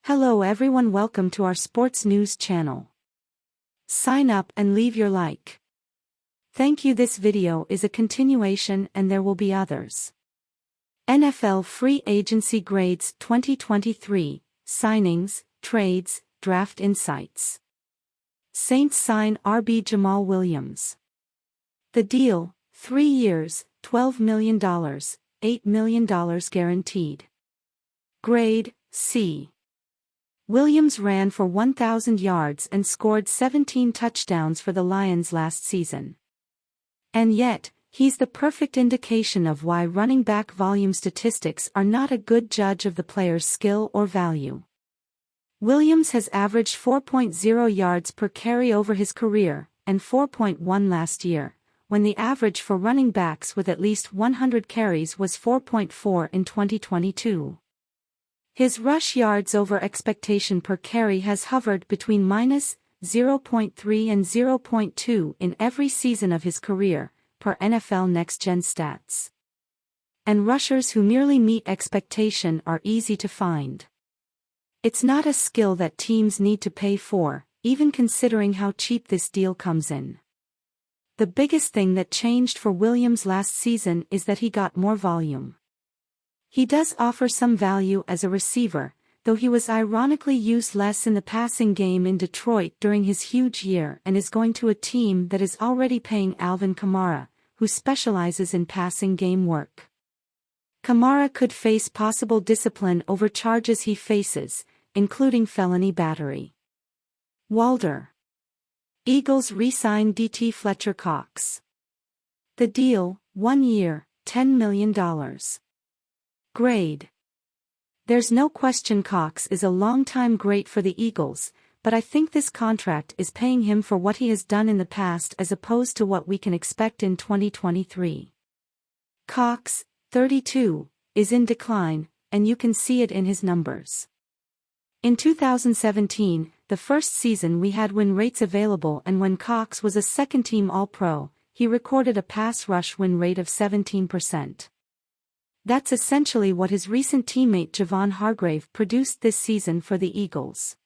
Hello everyone, welcome to our sports news channel. Sign up and leave your like. Thank you. This video is a continuation and there will be others. NFL Free Agency Grades 2023, Signings, Trades, Draft Insights. Saints sign RB Jamal Williams. The deal, 3 years, $12 million, $8 million guaranteed. Grade, C. Williams ran for 1,000 yards and scored 17 touchdowns for the Lions last season. And yet, he's the perfect indication of why running back volume statistics are not a good judge of the player's skill or value. Williams has averaged 4.0 yards per carry over his career, and 4.1 last year, when the average for running backs with at least 100 carries was 4.4 in 2022. His rush yards over expectation per carry has hovered between -0.3 and 0.2 in every season of his career, per NFL Next Gen Stats. And rushers who merely meet expectation are easy to find. It's not a skill that teams need to pay for, even considering how cheap this deal comes in. The biggest thing that changed for Williams last season is that he got more volume. He does offer some value as a receiver, though he was ironically used less in the passing game in Detroit during his huge year and is going to a team that is already paying Alvin Kamara, who specializes in passing game work. Kamara could face possible discipline over charges he faces, including felony battery. Walder. Eagles re-sign DT Fletcher Cox. The deal, 1 year, $10 million. Grade. There's no question Cox is a long-time great for the Eagles, but I think this contract is paying him for what he has done in the past as opposed to what we can expect in 2023. Cox, 32, is in decline, and you can see it in his numbers. In 2017, the first season we had win rates available, and when Cox was a second-team All-Pro, he recorded a pass rush win rate of 17%. That's essentially what his recent teammate Javon Hargrave produced this season for the Eagles.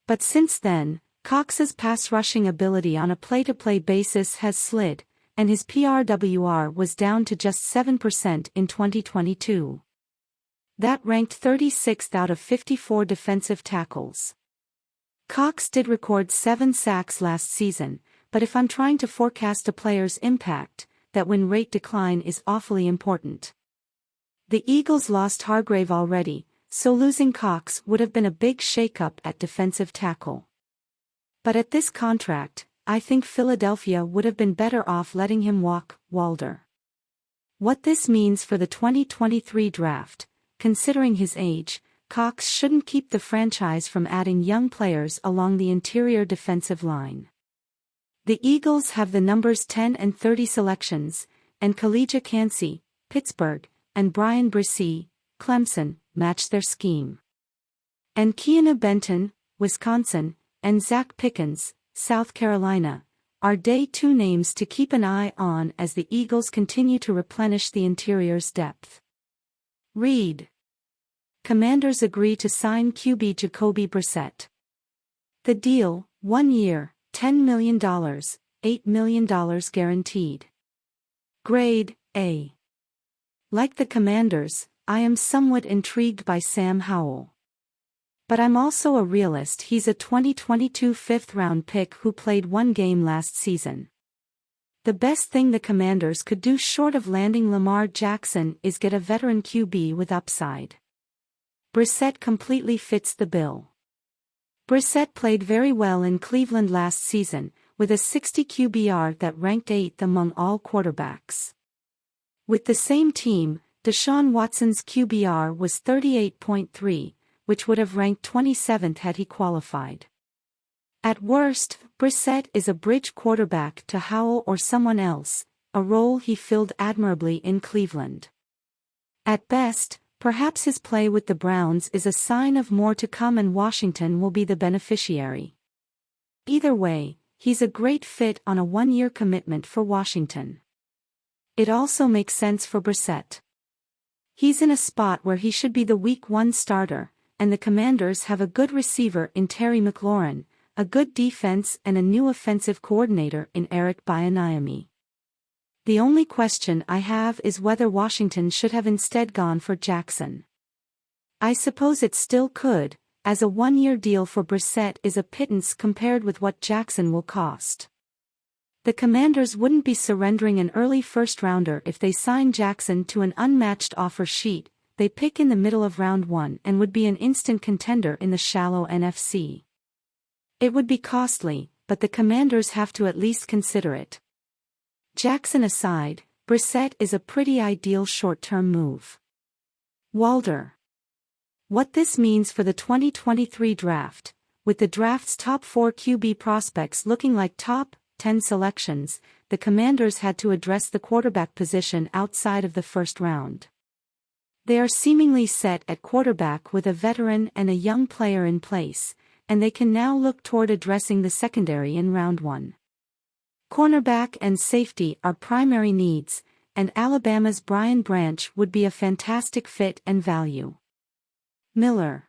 But since then, Cox's pass rushing ability on a play-to-play basis has slid, and his PRWR was down to just 7% in 2022. That ranked 36th out of 54 defensive tackles. Cox did record 7 sacks last season, but if I'm trying to forecast a player's impact, that win rate decline is awfully important. The Eagles lost Hargrave already, so losing Cox would have been a big shakeup at defensive tackle. But at this contract, I think Philadelphia would have been better off letting him walk. Walder. What this means for the 2023 draft, considering his age, Cox shouldn't keep the franchise from adding young players along the interior defensive line. The Eagles have the numbers 10 and 30 selections, and Kalijah Kancey, Pittsburgh, and Brian Bresee, Clemson, match their scheme. And Keanu Benton, Wisconsin, and Zach Pickens, South Carolina, are day 2 names to keep an eye on as the Eagles continue to replenish the interior's depth. Read. Commanders agree to sign QB Jacoby Brissett. The deal, 1 year, $10 million, $8 million guaranteed. Grade, A. Like the Commanders, I am somewhat intrigued by Sam Howell. But I'm also a realist. He's a 2022 fifth-round pick who played 1 game last season. The best thing the Commanders could do short of landing Lamar Jackson is get a veteran QB with upside. Brissett completely fits the bill. Brissett played very well in Cleveland last season, with a 60 QBR that ranked 8th among all quarterbacks. With the same team, Deshaun Watson's QBR was 38.3, which would have ranked 27th had he qualified. At worst, Brissett is a bridge quarterback to Howell or someone else, a role he filled admirably in Cleveland. At best, perhaps his play with the Browns is a sign of more to come and Washington will be the beneficiary. Either way, he's a great fit on a 1-year commitment for Washington. It also makes sense for Brissett. He's in a spot where he should be the Week 1 starter, and the Commanders have a good receiver in Terry McLaurin, a good defense and a new offensive coordinator in Eric Bieniemy. The only question I have is whether Washington should have instead gone for Jackson. I suppose it still could, as a one-year deal for Brissett is a pittance compared with what Jackson will cost. The Commanders wouldn't be surrendering an early first-rounder if they sign Jackson to an unmatched offer sheet. They pick in the middle of round 1 and would be an instant contender in the shallow NFC. It would be costly, but the Commanders have to at least consider it. Jackson aside, Brissett is a pretty ideal short-term move. Walder. What this means for the 2023 draft, with the draft's top 4 QB prospects looking like top 10 selections, the Commanders had to address the quarterback position outside of the first round. They are seemingly set at quarterback with a veteran and a young player in place, and they can now look toward addressing the secondary in round 1. Cornerback and safety are primary needs, and Alabama's Brian Branch would be a fantastic fit and value. Miller.